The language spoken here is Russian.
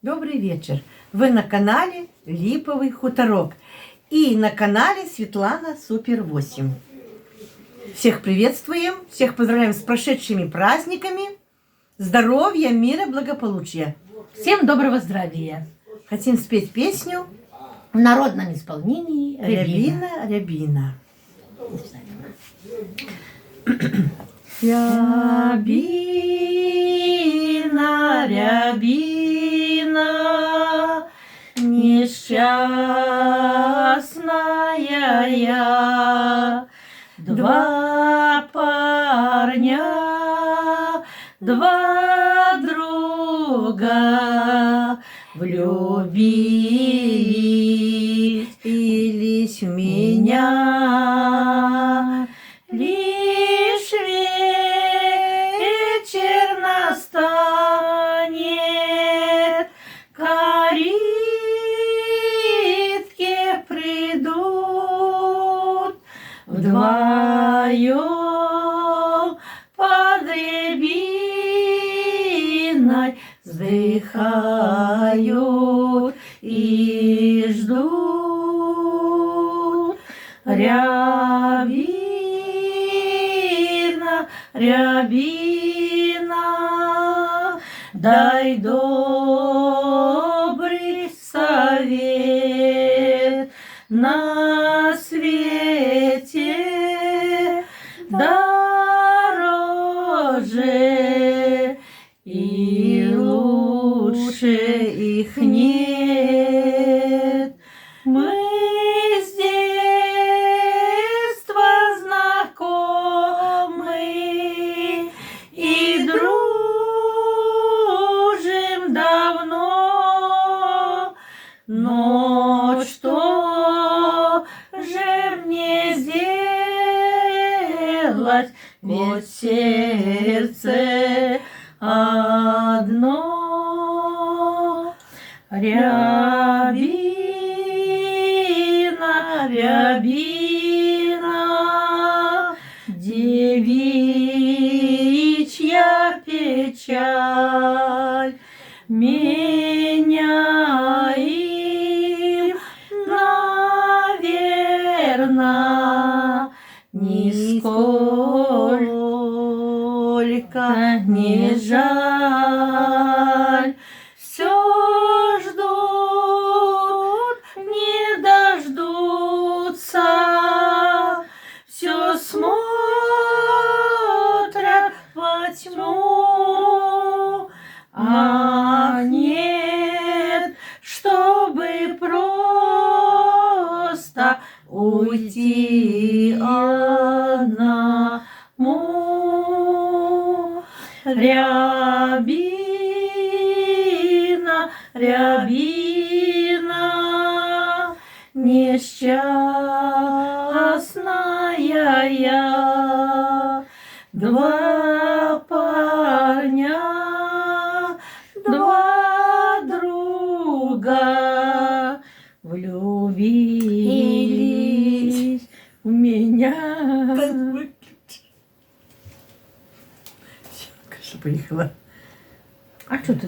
Добрый вечер. Вы на канале Липовый хуторок и на канале Светлана Супер 8. Всех приветствуем, всех поздравляем с прошедшими праздниками. Здоровья, мира, благополучия. Всем доброго здравия. Хотим спеть песню В народном исполнении «Рябина, рябина». Рябина, рябина, несчастная я, два парня, два друга влюбились в меня. Лишь вечер настанет, калитке придут, вдвоем под рябиной вздыхают и ждут. Рябина, рябина, дай добрый совет на свете дороже и лучше их нет. Мы с детства знакомы и дружим давно, но что же мне сделать, ведь сердце одно. Рябина, рябина, девичья печаль меня им, наверно, нисколько не жаль. Все ждут, не дождутся, все смотрят во тьму, а нет, чтобы просто уйти одному. Рябина, рябина, несчастная я, два парня, два друга влюбились в меня. Все, конечно, поехала. А что ты?